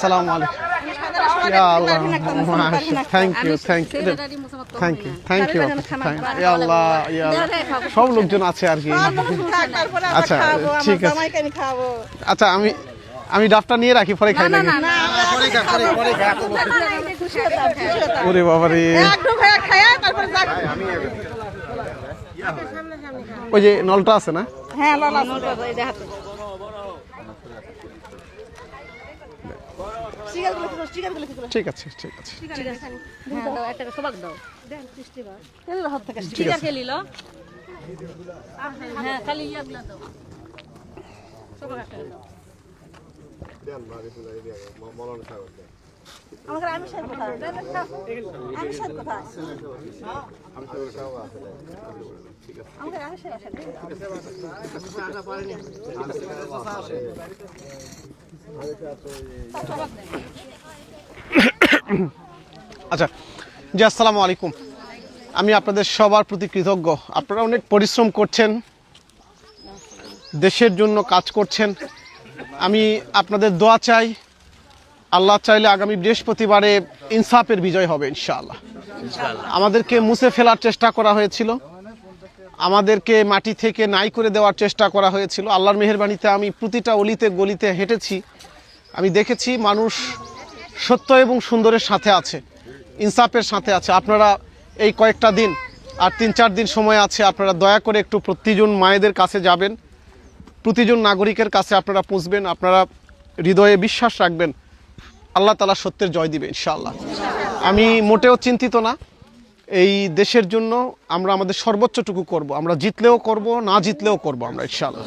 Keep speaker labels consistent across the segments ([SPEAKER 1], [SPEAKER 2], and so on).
[SPEAKER 1] আসসালামু আলাইকুম। ইয়া আল্লাহ, thank you thank you thank you thank you ইয়া আল্লাহ ইয়া আল্লাহ, সব লোকজন আছে আর কি। আচ্ছা ঠিক আছে, আচ্ছা আমি ডাবটা নিয়ে রাখি, পরে খাই নাকি? ওরে বাবা রে, ওই যে নলটা আছে না?
[SPEAKER 2] হ্যাঁ
[SPEAKER 1] ঠিক আছে ঠিক আছে আচ্ছা জি, আসসালামু আলাইকুম। আমি আপনাদের সবার প্রতি কৃতজ্ঞ। আপনারা অনেক পরিশ্রম করছেন, দেশের জন্য কাজ করছেন। আমি আপনাদের দোয়া চাই, আল্লাহ চাইলে আগামী বৃহস্পতিবারে ইনসাফের বিজয় হবে ইনশাআল্লাহ। আমাদেরকে মুছে ফেলার চেষ্টা করা হয়েছিল, আমাদেরকে মাটি থেকে নাই করে দেওয়ার চেষ্টা করা হয়েছিল। আল্লাহর মেহেরবানিতে আমি প্রতিটা অলিতে গলিতে হেঁটেছি, আমি দেখেছি মানুষ সত্য এবং সুন্দরের সাথে আছে, ইনসাফের সাথে আছে। আপনারা এই কয়েকটা দিন আর 3-4 দিন সময় আছে, আপনারা দয়া করে একটু প্রতিজন মায়েদের কাছে যাবেন, প্রতিজন নাগরিকের কাছে আপনারা পৌঁছবেন। আপনারা হৃদয়ে বিশ্বাস রাখবেন, আল্লাহ তাআলা সত্যের জয় দিবে ইনশাআল্লাহ। আমি মোটেও চিন্তিত না, এই দেশের জন্য আমরা আমাদের সর্বোচ্চটুকু করব, আমরা জিতলেও করব, না জিতলেও করব আমরা ইনশাআল্লাহ।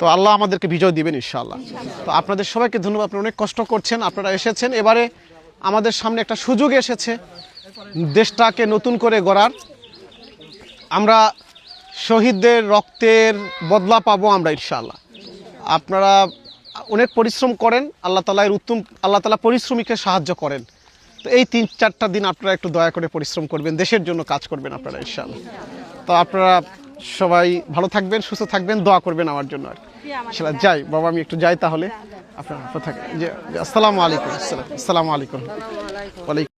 [SPEAKER 1] তো আল্লাহ আমাদেরকে বিজয় দিবেন ইনশাআল্লাহ। তো আপনাদের সবাইকে ধন্যবাদ, আপনারা অনেক কষ্ট করছেন, আপনারা এসেছেন। এবারে আমাদের সামনে একটা সুযোগ এসেছে দেশটাকে নতুন করে গড়ার। আমরা শহীদদের রক্তের বদলা পাবো আমরা ইনশাআল্লাহ। আপনারা অনেক পরিশ্রম করেন, আল্লাহ তাআলা পরিশ্রমীকে সাহায্য করেন। তো এই 3-4টা দিন আপনারা একটু দয়া করে পরিশ্রম করবেন, দেশের জন্য কাজ করবেন আপনারা ইনশাআল্লাহ। তো আপনারা সবাই ভালো থাকবেন, সুস্থ থাকবেন, দোয়া করবেন আমার জন্য আর ইনশাআল্লাহ। যাই বাবা, আমি একটু যাই তাহলে, আপনারা ভালো থাকবেন। জি, আসসালামু আলাইকুম। আসসালামু আলাইকুম। ওয়ালাইকুম